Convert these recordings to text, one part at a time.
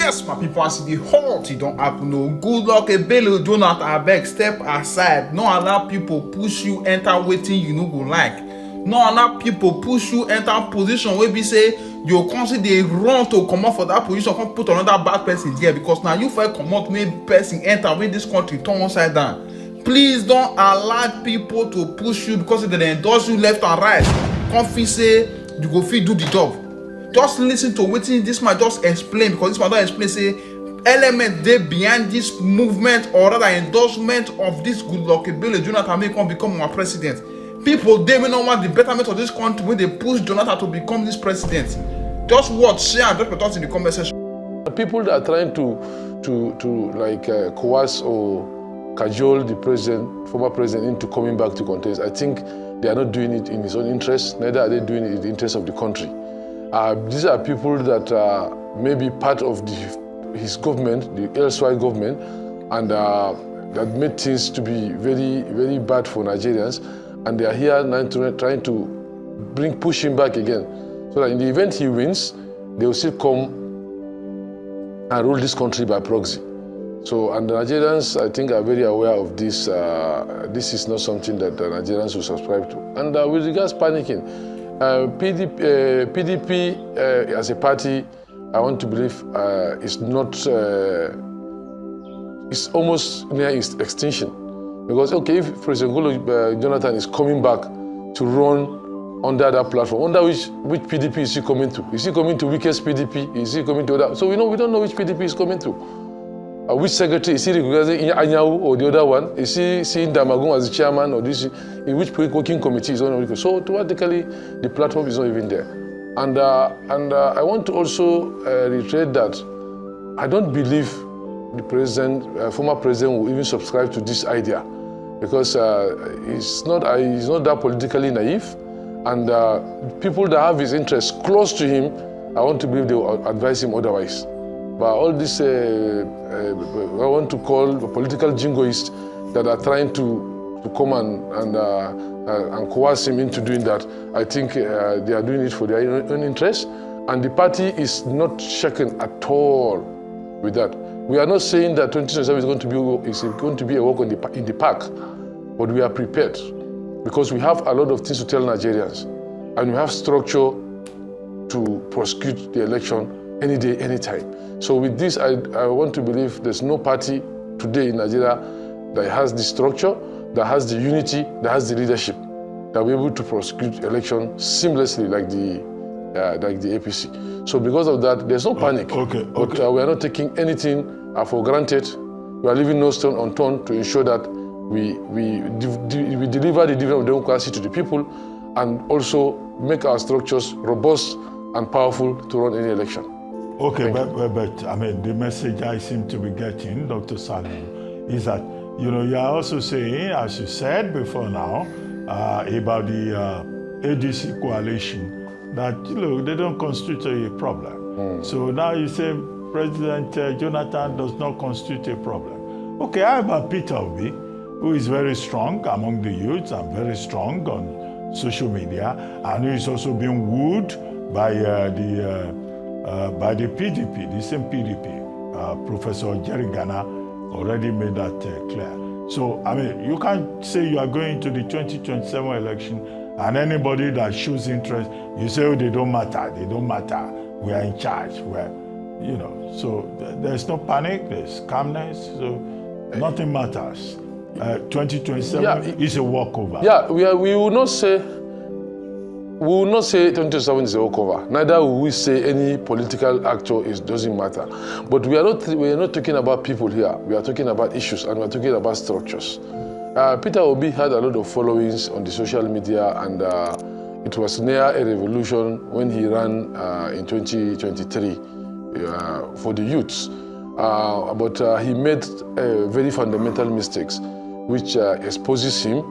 Yes, my people, as the halt, it don't happen. No, good luck, a bail, Jonathan Ahead, step aside. No allow people push you enter waiting you no go like. No allow people push you enter position where we say you consider they run to come out for that position, come put another bad person there because now you first come out, make person enter with this country turn upside down. Please don't allow people to push you because they endorse you left and right. Come feel say you go fit do the job. Just listen to wetin this man just explain because this man don explain say element dey behind this movement or rather endorsement of this Goodluck Jonathan may come become our president. People dey wey no want the betterment of this country wey dey push Jonathan to become this president. Just watch, share and drop your thoughts in the comment section. People that are trying to coerce or cajole the former president into coming back to contest, I think they are not doing it in his own interest, neither are they doing it in the interest of the country. These are people that may be part of his government, the elsewhere government, and that made things to be very, very bad for Nigerians. And they are here now trying to push him back again. So that in the event he wins, they will still come and rule this country by proxy. So, and the Nigerians, I think, are very aware of this. This is not something that the Nigerians will subscribe to. And with regards panicking, PDP as a party, I want to believe is not, it's almost near its extinction. Because, okay, if President Goodluck Jonathan is coming back to run under that platform, under which PDP is he coming to? Is he coming to weakest PDP? Is he coming to other? So we don't know which PDP is coming to. Which secretary is he recognizing Anyanwu or the other one? Is he seeing Damagum as the chairman or this? In which working committee is on? So automatically the platform is not even there. And I want to also reiterate that I don't believe the former president will even subscribe to this idea because he's not that politically naive, and people that have his interests close to him, I want to believe they will advise him otherwise. But all this, I want to call political jingoists that are trying to come and coerce him into doing that. I think they are doing it for their own interest, and the party is not shaken at all with that. We are not saying that 2027 is going to be a walk in the park, but we are prepared because we have a lot of things to tell Nigerians, and we have structure to prosecute the election any day, anytime. So with this, I want to believe there's no party today in Nigeria that has the structure, that has the unity, that has the leadership, that will be able to prosecute election seamlessly like the APC. So because of that, there's no panic. Okay. But we are not taking anything for granted. We are leaving no stone unturned to ensure that we deliver the dividend of democracy to the people and also make our structures robust and powerful to run any election. Okay, but I mean, the message I seem to be getting, Dr. Salim, is that, you are also saying, as you said before now, about the ADC coalition, that, they don't constitute a problem. So now you say President Jonathan does not constitute a problem. Okay, how about Peter Obi, who is very strong among the youths and very strong on social media, and who is also being wooed by the PDP, the same PDP. Professor Jerry Ghana already made that clear. So, I mean, you can't say you are going to the 2027 election and anybody that shows interest, you say, oh, they don't matter, we are in charge. So there's no panic, there's calmness, so nothing matters. 2027 is a walkover. Yeah, we will not say 2027 is a walkover. Neither will we say any political actor doesn't matter. But we are not talking about people here. We are talking about issues and we are talking about structures. Peter Obi had a lot of followings on the social media, and it was near a revolution when he ran in 2023 for the youths. But he made very fundamental mistakes, which exposes him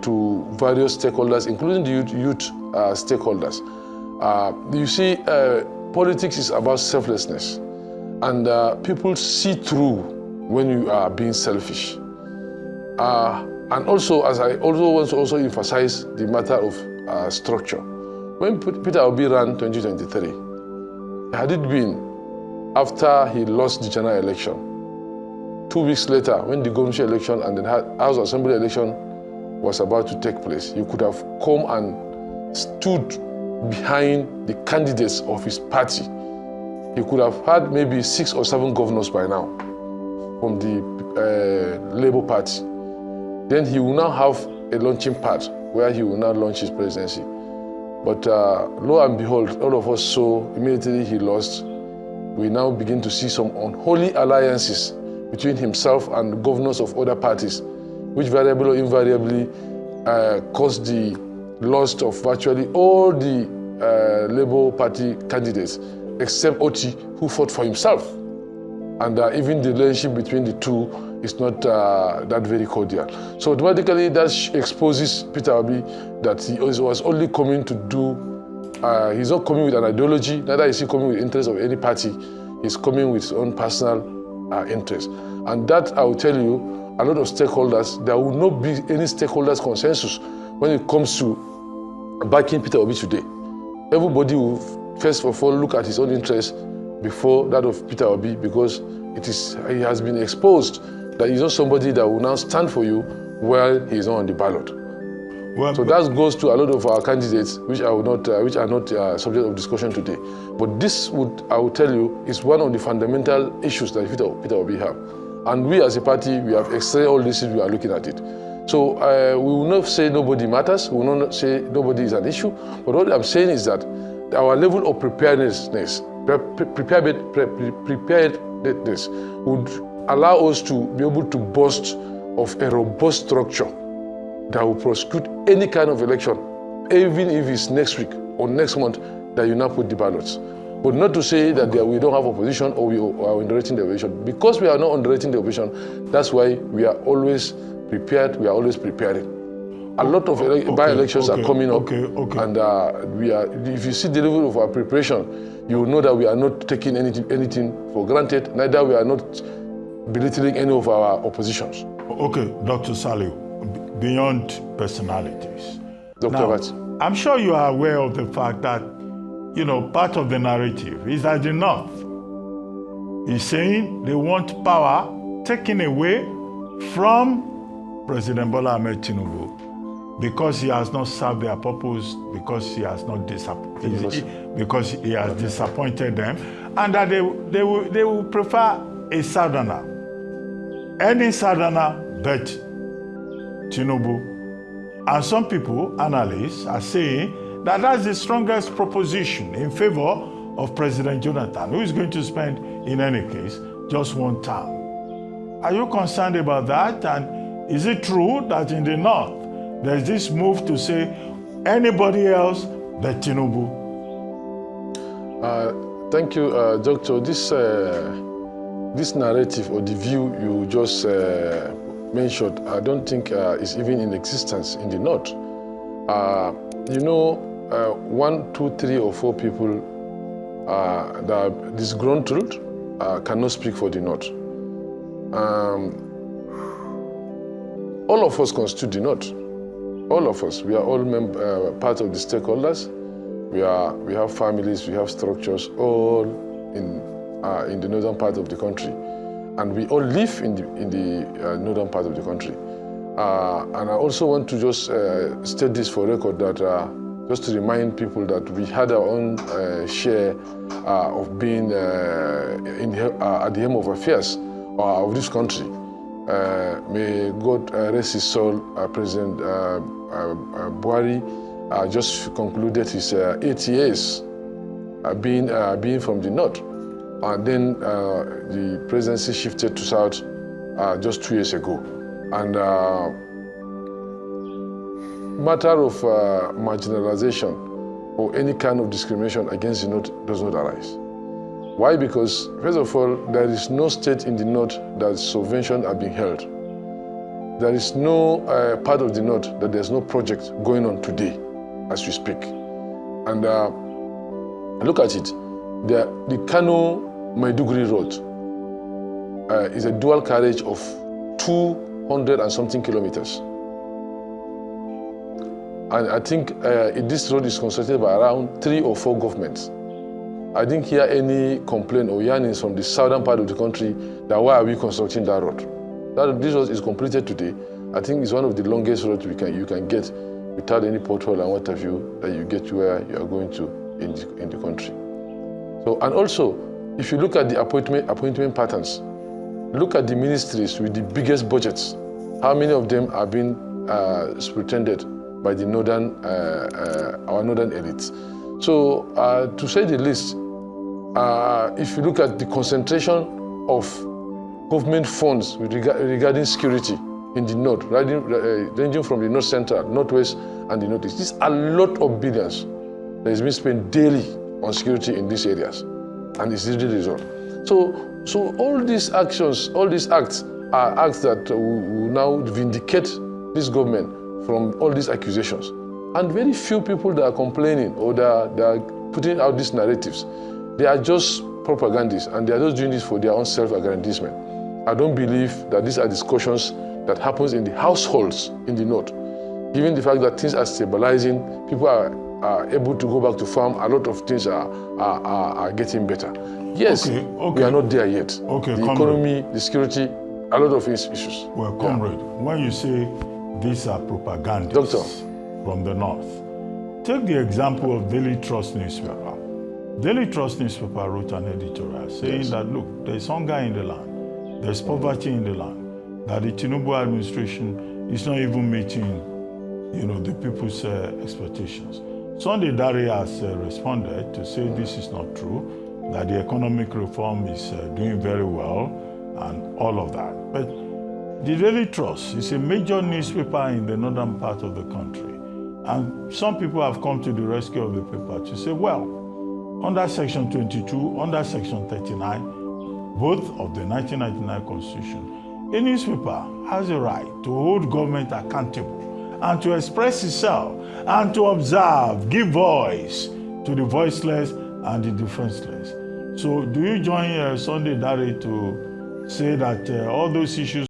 to various stakeholders, including the youth stakeholders. You see, politics is about selflessness, and people see through when you are being selfish. And also, as I also want to also emphasize the matter of structure. When Peter Obi ran 2023, had it been after he lost the general election. 2 weeks later, when the governorship election and the House Assembly election was about to take place, he could have come and stood behind the candidates of his party. He could have had maybe 6 or 7 governors by now from the Labour Party. Then he will now have a launching pad where he will now launch his presidency. But lo and behold, all of us saw immediately he lost. We now begin to see some unholy alliances between himself and governors of other parties, which variably or invariably caused the loss of virtually all the Labour Party candidates, except Oti, who fought for himself. And even the relationship between the two is not that very cordial. So automatically that exposes Peter Obi that he was only coming to do, he's not coming with an ideology, neither is he coming with interest of any party, he's coming with his own personal interest. And that, I will tell you, a lot of stakeholders, there will not be any stakeholders consensus when it comes to backing Peter Obi today. Everybody will first of all look at his own interest before that of Peter Obi, because he has been exposed that he's not somebody that will now stand for you while he's not on the ballot. Well, so that goes to a lot of our candidates, which are not subject of discussion today. But this I will tell you, is one of the fundamental issues that Peter Obi have. And we as a party, we have explained all this, we are looking at it. So we will not say nobody matters, we will not say nobody is an issue, but what I'm saying is that our level of preparedness would allow us to be able to boast of a robust structure that will prosecute any kind of election, even if it's next week or next month that you now put the ballots. But not to say that we don't have opposition or we are underrating the opposition. Because we are not underrating the opposition, that's why we are always prepared, we are always preparing. A lot of by-elections are coming up, and if you see the level of our preparation, you will know that we are not taking anything for granted, neither we are not belittling any of our oppositions. Okay, Dr. Saliu, beyond personalities. Dr. Bati. I'm sure you are aware of the fact that, part of the narrative is that the North is saying they want power taken away from President Bola Ahmed Tinubu because he has not served their purpose, because he has not because he has disappointed them, and that they will prefer a Southerner. Any Southerner but Tinubu. And some people, analysts, are saying that that's the strongest proposition in favor of President Jonathan, who is going to spend, in any case, just 1 term. Are you concerned about that? And is it true that in the North, there's this move to say anybody else but Tinubu? Thank you, Doctor. This narrative or the view you just mentioned, I don't think is even in existence in the North. 1, 2, 3, or 4 people that are disgruntled cannot speak for the North. All of us constitute the North. All of us, we are all part of the stakeholders. We have families, we have structures, all in the northern part of the country, and we all live in the northern part of the country. And I also want to just state this for record that just to remind people that we had our own share of being at the helm of affairs of this country. May God rest his soul. President Buhari just concluded his 8 years being from the North. And then the presidency shifted to South just 2 years ago. And matter of marginalization or any kind of discrimination against the North does not arise. Why? Because, first of all, there is no state in the North that subventions are being held. There is no part of the North that there's no project going on today as we speak. And look at it. The Kano-Maiduguri road is a dual carriage of 200 and something kilometers. And I think this road is constructed by around 3 or 4 governments. I didn't hear any complaint or yearnings from the southern part of the country that why are we constructing that road. This road is completed today. I think it's one of the longest roads you can get without any pothole and what have you, that you get to where you are going to in the country. So, and also, if you look at the appointment patterns, look at the ministries with the biggest budgets. How many of them are being superintended by the our northern elites? So, to say the least, if you look at the concentration of government funds regarding security in the north, ranging from the north central, northwest, and the northeast, these are a lot of billions that is being spent daily on security in these areas, and it's really the result. So all these actions, all these acts are acts that will now vindicate this government from all these accusations. And very few people that are complaining or they are putting out these narratives, they are just propagandists, and they are just doing this for their own self-aggrandizement. I don't believe that these are discussions that happens in the households in the north. Given the fact that things are stabilizing, people are able to go back to farm, a lot of things are getting better. Yes, okay. We are not there yet. Okay, the economy, the security, a lot of issues. Well, comrade, when you say these are propagandists from the north, take the example of Daily Trust newspaper. Daily Trust newspaper wrote an editorial saying that, look, there's hunger in the land, there's poverty in the land, that the Tinubu administration is not even meeting, the people's expectations. Sunday Dare has responded to say this is not true, that the economic reform is doing very well and all of that. But the Daily Trust is a major newspaper in the northern part of the country. And some people have come to the rescue of the paper to say, well, under Section 22, under Section 39, both of the 1999 Constitution, a newspaper has a right to hold government accountable and to express itself and to observe, give voice to the voiceless and the defenseless. So do you join Sunday Dare to say that all those issues